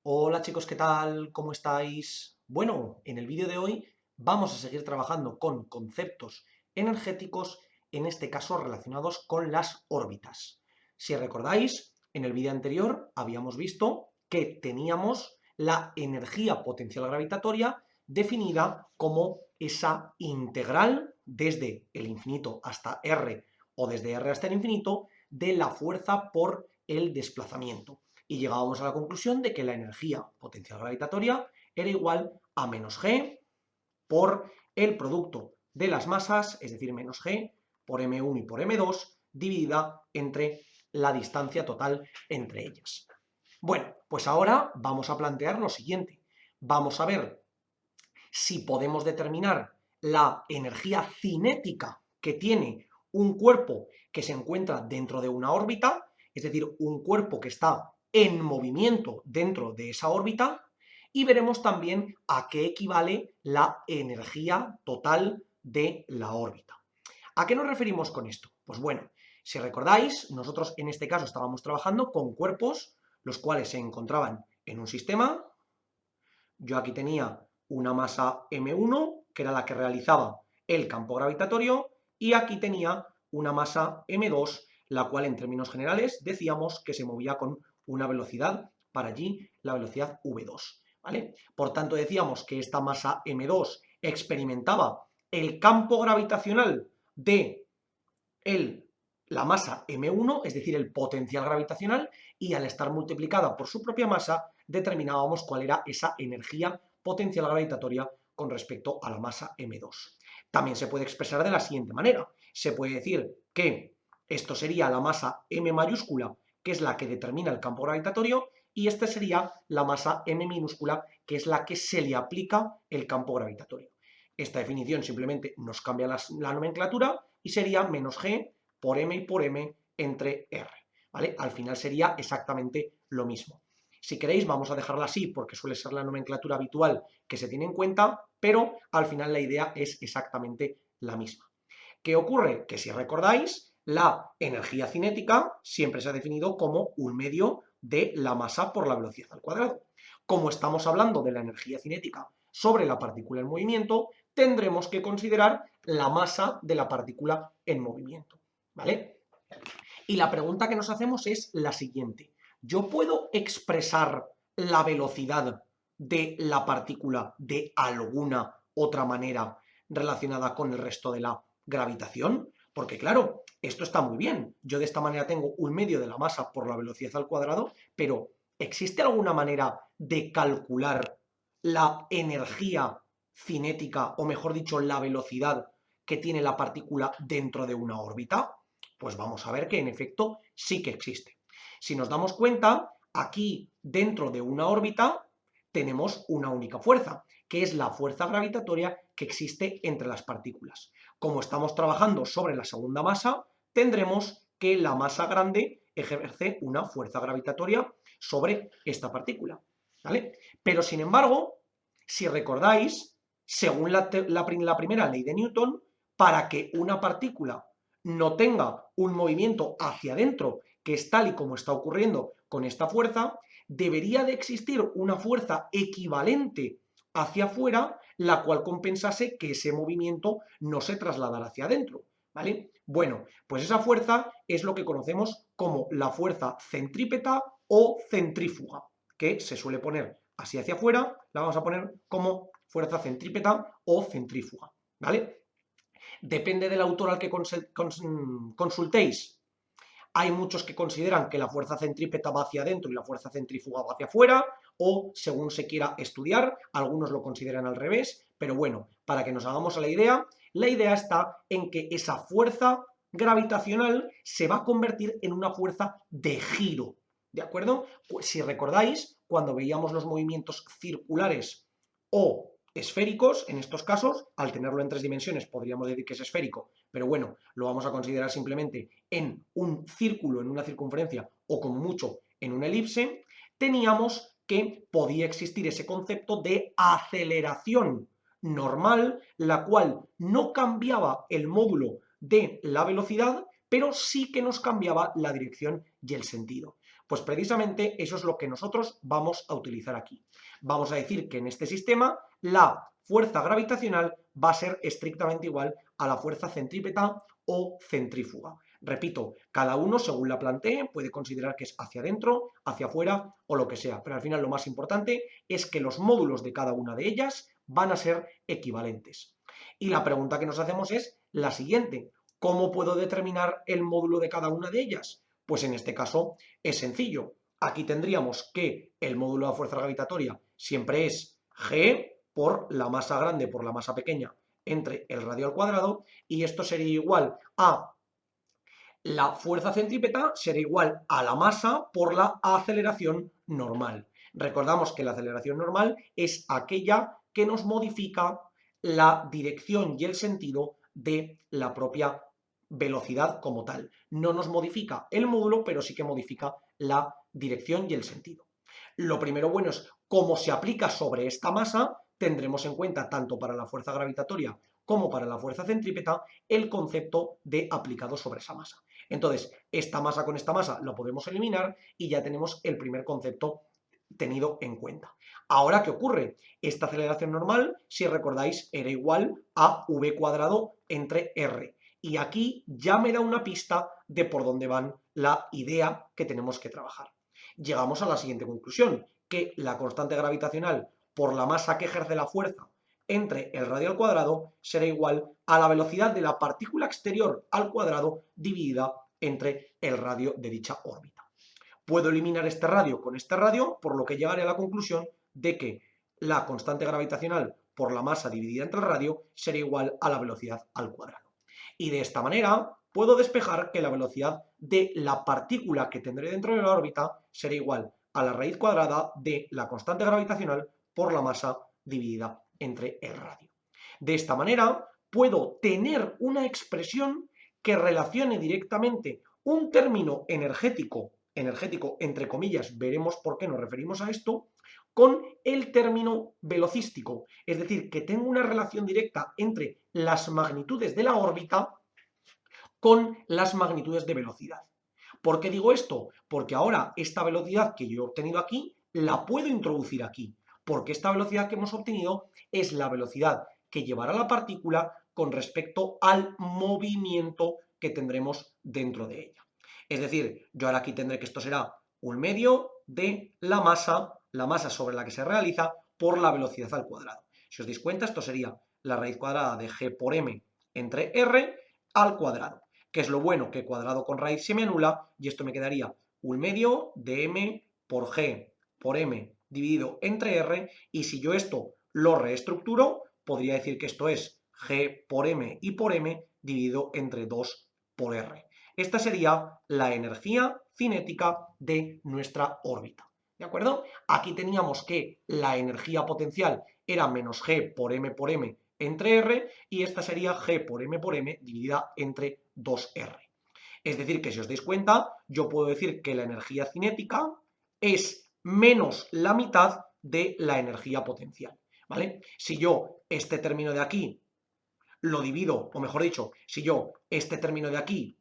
Hola chicos, ¿qué tal? ¿Cómo estáis? Bueno, en el vídeo de hoy vamos a seguir trabajando con conceptos energéticos, en este caso relacionados con las órbitas. Si recordáis, en el vídeo anterior habíamos visto que teníamos la energía potencial gravitatoria definida como esa integral desde el infinito hasta R o desde R hasta el infinito de la fuerza por el desplazamiento. Y llegábamos a la conclusión de que la energía potencial gravitatoria era igual a menos g por el producto de las masas, es decir, menos g por m1 y por m2, dividida entre la distancia total entre ellas. Bueno, pues ahora vamos a plantear lo siguiente. Vamos a ver si podemos determinar la energía cinética que tiene un cuerpo que se encuentra dentro de una órbita, es decir, un cuerpo que está en movimiento dentro de esa órbita, y veremos también a qué equivale la energía total de la órbita. ¿A qué nos referimos con esto? Pues bueno, si recordáis, nosotros en este caso estábamos trabajando con cuerpos los cuales se encontraban en un sistema. Yo aquí tenía una masa m1, que era la que realizaba el campo gravitatorio, y aquí tenía una masa m2, la cual en términos generales decíamos que se movía con una velocidad, para allí la velocidad v2, ¿vale? Por tanto decíamos que esta masa m2 experimentaba el campo gravitacional de la masa m1, es decir, el potencial gravitacional, y al estar multiplicada por su propia masa, determinábamos cuál era esa energía potencial gravitatoria con respecto a la masa m2. También se puede expresar de la siguiente manera. Se puede decir que esto sería la masa m mayúscula, que es la que determina el campo gravitatorio, y esta sería la masa m minúscula, que es la que se le aplica el campo gravitatorio. Esta definición simplemente nos cambia la nomenclatura y sería menos g por m y por m entre r, ¿vale? Al final sería exactamente lo mismo. Si queréis, vamos a dejarla así porque suele ser la nomenclatura habitual que se tiene en cuenta, pero al final la idea es exactamente la misma. ¿Qué ocurre? Que si recordáis, la energía cinética siempre se ha definido como un medio de la masa por la velocidad al cuadrado. Como estamos hablando de la energía cinética sobre la partícula en movimiento, tendremos que considerar la masa de la partícula en movimiento, ¿vale? Y la pregunta que nos hacemos es la siguiente. ¿Yo puedo expresar la velocidad de la partícula de alguna otra manera relacionada con el resto de la gravitación? Porque claro, esto está muy bien. Yo de esta manera tengo un medio de la masa por la velocidad al cuadrado, pero ¿existe alguna manera de calcular la energía cinética, o mejor dicho, la velocidad que tiene la partícula dentro de una órbita? Pues vamos a ver que en efecto sí que existe. Si nos damos cuenta, aquí dentro de una órbita tenemos una única fuerza, que es la fuerza gravitatoria que existe entre las partículas. Como estamos trabajando sobre la segunda masa, tendremos que la masa grande ejerce una fuerza gravitatoria sobre esta partícula, ¿vale? Pero sin embargo, si recordáis, según la primera ley de Newton, para que una partícula no tenga un movimiento hacia adentro, que es tal y como está ocurriendo con esta fuerza, debería de existir una fuerza equivalente hacia afuera, la cual compensase que ese movimiento no se trasladara hacia adentro, ¿vale? Bueno, pues esa fuerza es lo que conocemos como la fuerza centrípeta o centrífuga, que se suele poner así hacia afuera, la vamos a poner como fuerza centrípeta o centrífuga, ¿vale? Depende del autor al que consultéis. Hay muchos que consideran que la fuerza centrípeta va hacia adentro y la fuerza centrífuga va hacia afuera, o según se quiera estudiar, algunos lo consideran al revés, pero bueno, para que nos hagamos a la idea está en que esa fuerza gravitacional se va a convertir en una fuerza de giro, ¿de acuerdo? Pues si recordáis, cuando veíamos los movimientos circulares o esféricos, en estos casos, al tenerlo en 3 dimensiones podríamos decir que es esférico, pero bueno, lo vamos a considerar simplemente en un círculo, en una circunferencia o como mucho en una elipse, teníamos que podía existir ese concepto de aceleración normal, la cual no cambiaba el módulo de la velocidad, pero sí que nos cambiaba la dirección y el sentido. Pues precisamente eso es lo que nosotros vamos a utilizar aquí. Vamos a decir que en este sistema la fuerza gravitacional va a ser estrictamente igual a la fuerza centrípeta o centrífuga. Repito, cada uno según la plantee puede considerar que es hacia adentro, hacia afuera o lo que sea, pero al final lo más importante es que los módulos de cada una de ellas van a ser equivalentes. Y la pregunta que nos hacemos es la siguiente: ¿cómo puedo determinar el módulo de cada una de ellas? Pues en este caso es sencillo. Aquí tendríamos que el módulo de fuerza gravitatoria siempre es G por la masa grande por la masa pequeña entre el radio al cuadrado, y esto sería igual a la fuerza centrípeta será igual a la masa por la aceleración normal. Recordamos que la aceleración normal es aquella que nos modifica la dirección y el sentido de la propia velocidad como tal. No nos modifica el módulo, pero sí que modifica la dirección y el sentido. Lo primero bueno es cómo se aplica sobre esta masa. Tendremos en cuenta tanto para la fuerza gravitatoria como para la fuerza centrípeta el concepto de aplicado sobre esa masa. Entonces, esta masa con esta masa lo podemos eliminar y ya tenemos el primer concepto tenido en cuenta. Ahora, ¿qué ocurre? Esta aceleración normal, si recordáis, era igual a v cuadrado entre r. Y aquí ya me da una pista de por dónde van la idea que tenemos que trabajar. Llegamos a la siguiente conclusión, que la constante gravitacional por la masa que ejerce la fuerza entre el radio al cuadrado será igual a la velocidad de la partícula exterior al cuadrado dividida entre el radio de dicha órbita. Puedo eliminar este radio con este radio, por lo que llegaré a la conclusión de que la constante gravitacional por la masa dividida entre el radio será igual a la velocidad al cuadrado. Y de esta manera puedo despejar que la velocidad de la partícula que tendré dentro de la órbita será igual a la raíz cuadrada de la constante gravitacional por la masa dividida entre el radio. De esta manera puedo tener una expresión que relacione directamente un término energético entre comillas, veremos por qué nos referimos a esto, con el término velocístico, es decir, que tengo una relación directa entre las magnitudes de la órbita con las magnitudes de velocidad. ¿Por qué digo esto? Porque ahora esta velocidad que yo he obtenido aquí la puedo introducir aquí, porque esta velocidad que hemos obtenido es la velocidad que llevará la partícula con respecto al movimiento que tendremos dentro de ella. Es decir, yo ahora aquí tendré que esto será un medio de la masa sobre la que se realiza por la velocidad al cuadrado. Si os dais cuenta, esto sería la raíz cuadrada de g por m entre r al cuadrado. ¿Qué es lo bueno? Que cuadrado con raíz se me anula y esto me quedaría un medio de m por g por m dividido entre r, y si yo esto lo reestructuro, podría decir que esto es g por m y por m dividido entre 2 por r. Esta sería la energía cinética de nuestra órbita. ¿De acuerdo? Aquí teníamos que la energía potencial era menos g por m entre r, y esta sería g por m dividida entre 2r. Es decir, que si os dais cuenta, yo puedo decir que la energía cinética es menos la mitad de la energía potencial, ¿vale? Si yo este término de aquí lo divido, o mejor dicho, si yo este término de aquí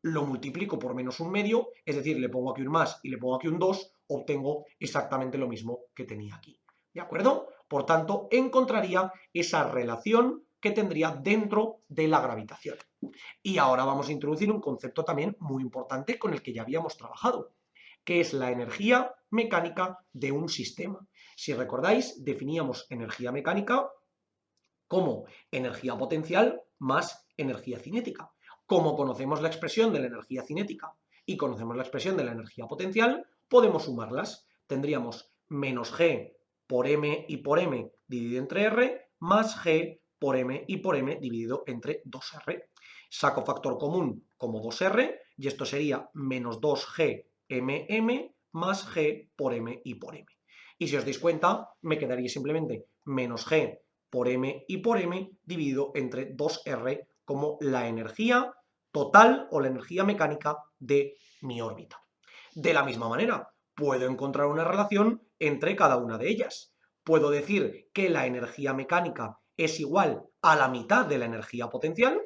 lo multiplico por menos un medio, es decir, le pongo aquí un más y le pongo aquí un 2, obtengo exactamente lo mismo que tenía aquí. ¿De acuerdo? Por tanto, encontraría esa relación que tendría dentro de la gravitación. Y ahora vamos a introducir un concepto también muy importante con el que ya habíamos trabajado, que es la energía mecánica de un sistema. Si recordáis, definíamos energía mecánica como energía potencial más energía cinética. Como conocemos la expresión de la energía cinética y conocemos la expresión de la energía potencial, podemos sumarlas. Tendríamos menos g por m y por m dividido entre r más g por m y por m dividido entre 2r. Saco factor común como 2r y esto sería menos 2g mm más g por m y por m. Y si os dais cuenta, me quedaría simplemente menos g por m y por m dividido entre 2r como la energía total o la energía mecánica de mi órbita. De la misma manera, puedo encontrar una relación entre cada una de ellas. Puedo decir que la energía mecánica es igual a la mitad de la energía potencial,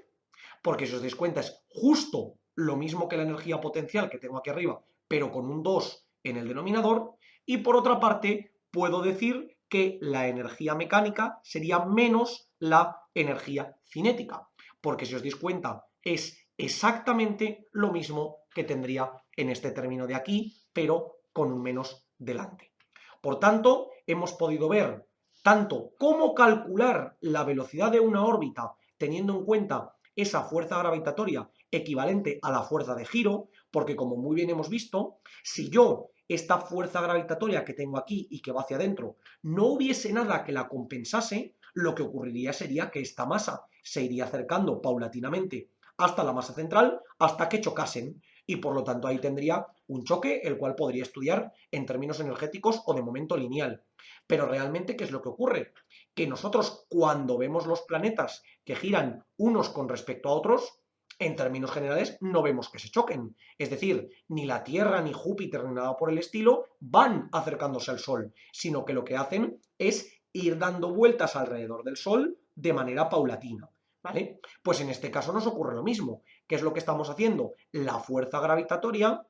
porque si os dais cuenta es justo lo mismo que la energía potencial que tengo aquí arriba, pero con un 2 en el denominador, y por otra parte puedo decir que la energía mecánica sería menos la energía cinética, porque si os dais cuenta es exactamente lo mismo que tendría en este término de aquí, pero con un menos delante. Por tanto, hemos podido ver tanto cómo calcular la velocidad de una órbita teniendo en cuenta esa fuerza gravitatoria equivalente a la fuerza de giro, porque como muy bien hemos visto, si yo esta fuerza gravitatoria que tengo aquí y que va hacia adentro no hubiese nada que la compensase, lo que ocurriría sería que esta masa se iría acercando paulatinamente hasta la masa central hasta que chocasen y por lo tanto ahí tendría un choque el cual podría estudiar en términos energéticos o de momento lineal. Pero realmente, ¿qué es lo que ocurre? Que nosotros cuando vemos los planetas que giran unos con respecto a otros, en términos generales no vemos que se choquen. Es decir, ni la Tierra, ni Júpiter, ni nada por el estilo van acercándose al Sol, sino que lo que hacen es ir dando vueltas alrededor del Sol de manera paulatina. ¿Vale? Pues en este caso nos ocurre lo mismo. ¿Qué es lo que estamos haciendo? La fuerza gravitatoria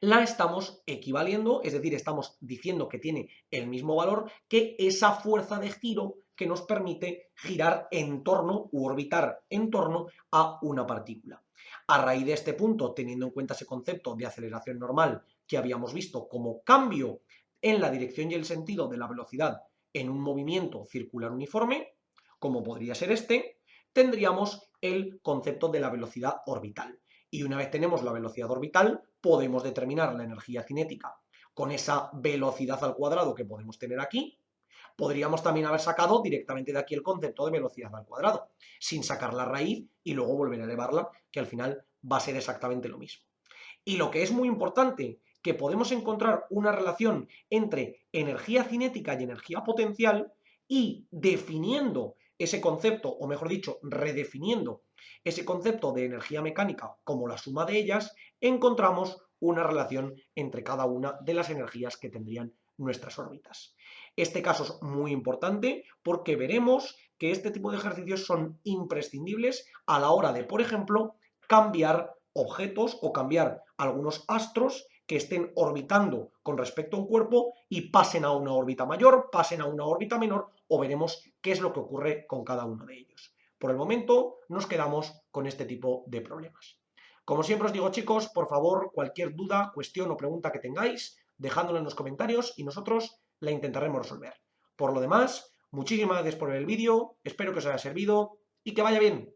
la estamos equivaliendo, es decir, estamos diciendo que tiene el mismo valor que esa fuerza de giro que nos permite girar en torno u orbitar en torno a una partícula. A raíz de este punto, teniendo en cuenta ese concepto de aceleración normal que habíamos visto como cambio en la dirección y el sentido de la velocidad en un movimiento circular uniforme, como podría ser este, tendríamos el concepto de la velocidad orbital. Y una vez tenemos la velocidad orbital, podemos determinar la energía cinética con esa velocidad al cuadrado que podemos tener aquí. Podríamos también haber sacado directamente de aquí el concepto de velocidad al cuadrado, sin sacar la raíz y luego volver a elevarla, que al final va a ser exactamente lo mismo. Y lo que es muy importante, que podemos encontrar una relación entre energía cinética y energía potencial y definiendo ese concepto, o mejor dicho, redefiniendo ese concepto de energía mecánica como la suma de ellas, encontramos una relación entre cada una de las energías que tendrían nuestras órbitas. Este caso es muy importante porque veremos que este tipo de ejercicios son imprescindibles a la hora de, por ejemplo, cambiar objetos o cambiar algunos astros que estén orbitando con respecto a un cuerpo y pasen a una órbita mayor, pasen a una órbita menor o veremos qué es lo que ocurre con cada uno de ellos. Por el momento nos quedamos con este tipo de problemas. Como siempre os digo, chicos, por favor, cualquier duda, cuestión o pregunta que tengáis, dejádmelo en los comentarios y nosotros la intentaremos resolver. Por lo demás, muchísimas gracias por ver el vídeo, espero que os haya servido y que vaya bien.